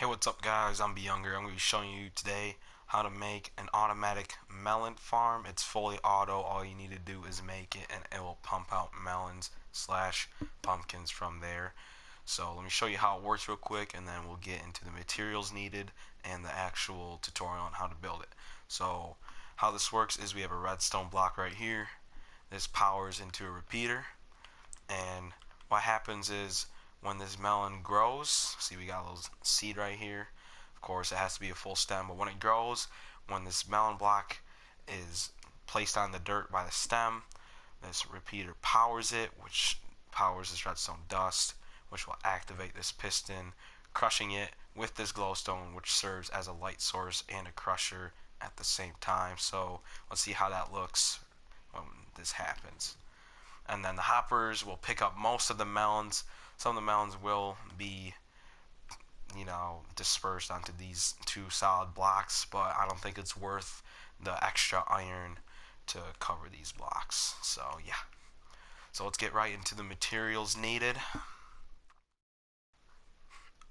Hey, what's up guys? I'm Be Younger. I'm going to be showing you today how to make an automatic melon farm. It's fully auto. All you need to do is make it and it will pump out melons slash pumpkins from there. So let me show you how it works real quick and then we'll get into the materials needed and the actual tutorial on how to build it. So how this works is we have a redstone block right here. This powers into a repeater, and what happens is when this melon grows, see we got a little seed right here. Of course it has to be a full stem, but when it grows, when this melon block is placed on the dirt by the stem, this repeater powers it, which powers this redstone dust, which will activate this piston, crushing it with this glowstone, which serves as a light source and a crusher at the same time. So let's see how that looks when this happens. And then the hoppers will pick up most of the melons. Some of the melons will be, dispersed onto these two solid blocks, but I don't think it's worth the extra iron to cover these blocks. So yeah. So let's get right into the materials needed.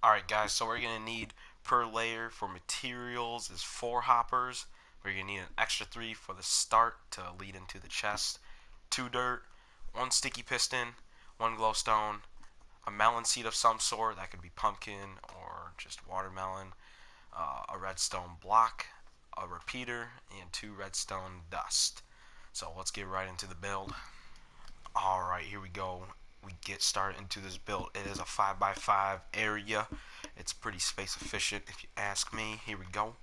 Alright guys, so we're going to need per layer for materials is 4 hoppers. We're going to need an extra 3 for the start to lead into the chest, 2 dirt, 1 sticky piston, 1 glowstone, a melon seed of some sort, that could be pumpkin or just watermelon, a redstone block, a repeater, and 2 redstone dust. So let's get right into the build. Alright, here we go. We get started into this build. It is a 5x5 area. It's pretty space efficient if you ask me. Here we go.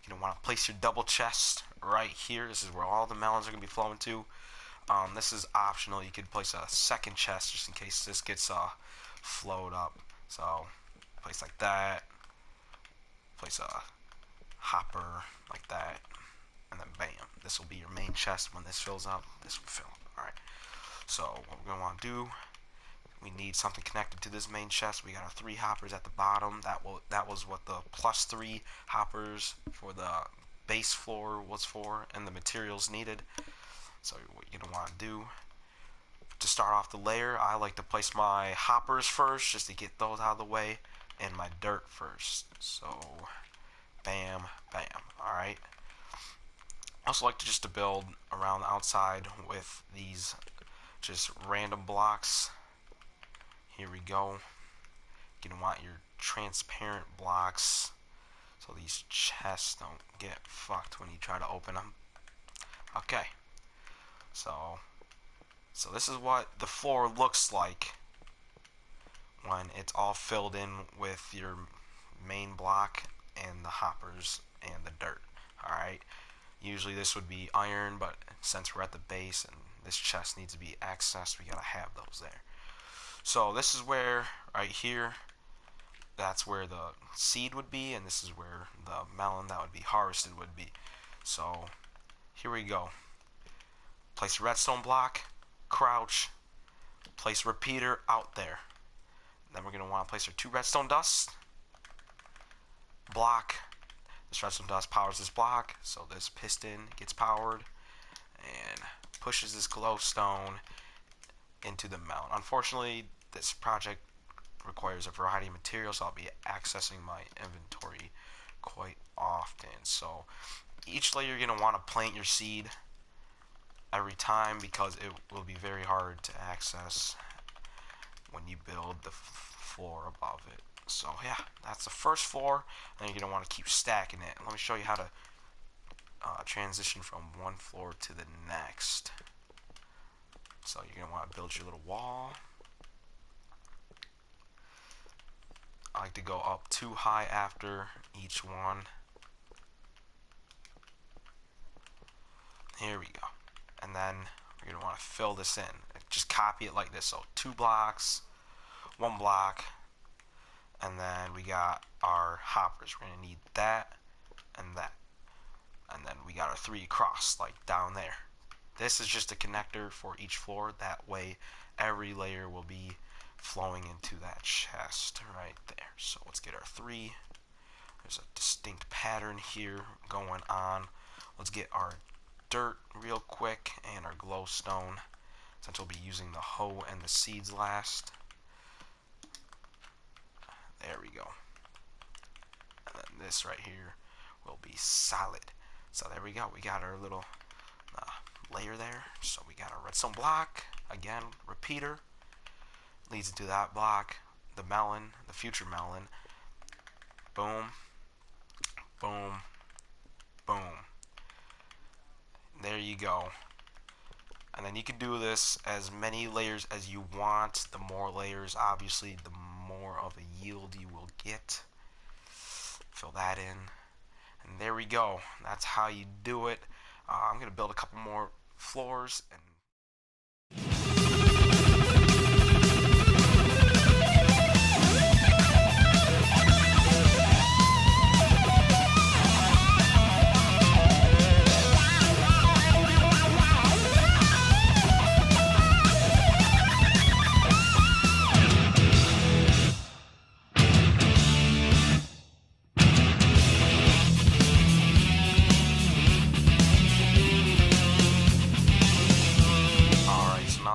You're going to want to place your double chest right here. This is where all the melons are going to be flowing to. This is optional. You could place a second chest just in case this gets flowed up. So place like that. Place a hopper like that. And then bam. This will be your main chest. When this fills up, this will fill up. Alright. So what we're going to want to do, we need something connected to this main chest. We got our 3 hoppers at the bottom. That was what the +3 hoppers for the base floor was for, and the materials needed. So what you're going to want to do to start off the layer, I like to place my hoppers first just to get those out of the way, and my dirt first. So bam, bam. Alright. I also like to just to build around the outside with these just random blocks. Here we go. You're going to want your transparent blocks so these chests don't get fucked when you try to open them. Okay. So this is what the floor looks like when it's all filled in with your main block and the hoppers and the dirt. Alright. Usually this would be iron, but since we're at the base and this chest needs to be accessed, we gotta have those there. So this is where, right here, that's where the seed would be, and this is where the melon that would be harvested would be. So here we go. Place a redstone block, crouch, place a repeater out there. Then we're going to want to place our 2 redstone dusts, block. This redstone dust powers this block, so this piston gets powered and pushes this glowstone into the melon. Unfortunately, this project requires a variety of materials, so I'll be accessing my inventory quite often. So each layer you're going to want to plant your seed every time because it will be very hard to access when you build the floor above it. So yeah, that's the first floor, and you're going to want to keep stacking it. Let me show you how to transition from one floor to the next. So you're going to want to build your little wall. I like to go up too high after each one. Here we go. And then you're going to want to fill this in. Just copy it like this. So 2 blocks, 1 block, and then we got our hoppers. We're going to need that and that. And then we got our 3 across, like down there. This is just a connector for each floor. That way every layer will be flowing into that chest right there. So let's get our 3. There's a distinct pattern here going on. Let's get our dirt real quick and our glowstone, since we'll be using the hoe and the seeds last. There we go. this right here will be solid. So there we go. We got our little layer there. So we got our redstone block. Again, repeater leads into that block. The melon, the future melon. Boom, boom, boom. There you go. And then you can do this as many layers as you want. The more layers, obviously, the more of a yield you will get. Fill that in. And there we go. That's how you do it. I'm going to build a couple more floors and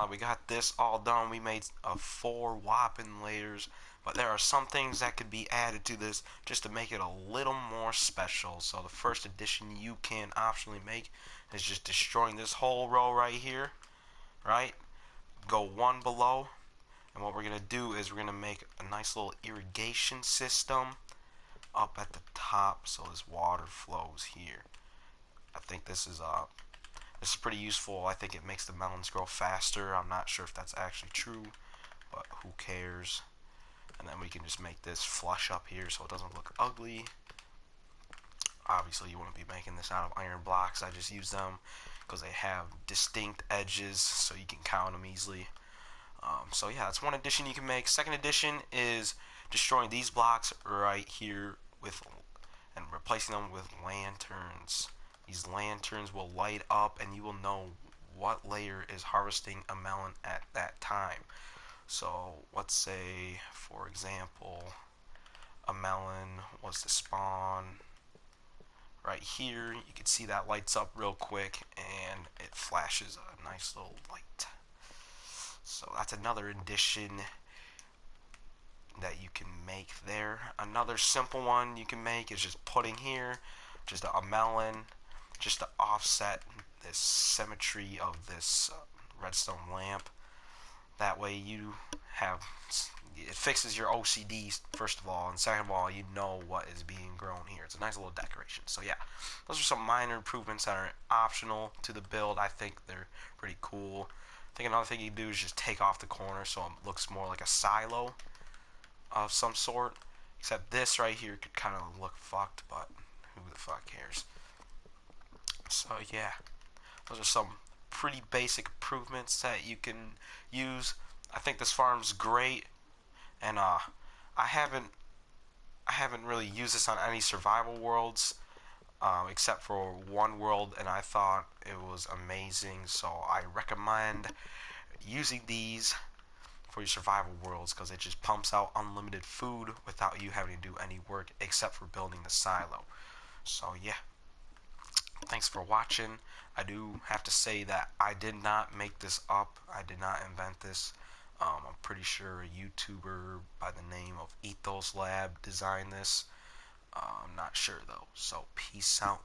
we got this all done. We made 4 whopping layers, but there are some things that could be added to this just to make it a little more special. So the first addition you can optionally make is just destroying this whole row right here, right? Go one below, and what we're gonna do is we're gonna make a nice little irrigation system up at the top so this water flows here. I think this is pretty useful. I think it makes the melons grow faster. I'm not sure if that's actually true, but who cares? And then we can just make this flush up here so it doesn't look ugly. Obviously, you wouldn't be making this out of iron blocks. I just use them because they have distinct edges, so you can count them easily. So yeah, that's one addition you can make. Second addition is destroying these blocks right here and replacing them with lanterns. These lanterns will light up and you will know what layer is harvesting a melon at that time. So let's say, for example, a melon was to spawn right here. You can see that lights up real quick and it flashes a nice little light. So that's another addition that you can make there. Another simple one you can make is just putting here just a melon just to offset this symmetry of this redstone lamp. That way you have, it fixes your OCD first of all, and second of all, you know what is being grown here. It's a nice little decoration. So yeah, those are some minor improvements that are optional to the build. I think they're pretty cool. I think another thing you can do is just take off the corner so it looks more like a silo of some sort. Except this right here could kind of look fucked, but who the fuck cares? So yeah, those are some pretty basic improvements that you can use. I think this farm's great, and I haven't really used this on any survival worlds, except for one world, and I thought it was amazing. So I recommend using these for your survival worlds because it just pumps out unlimited food without you having to do any work except for building the silo. So yeah, thanks for watching. I do have to say that I did not make this up. I did not invent this. I'm pretty sure a YouTuber by the name of Ethos Lab designed this. I'm not sure though. So peace out.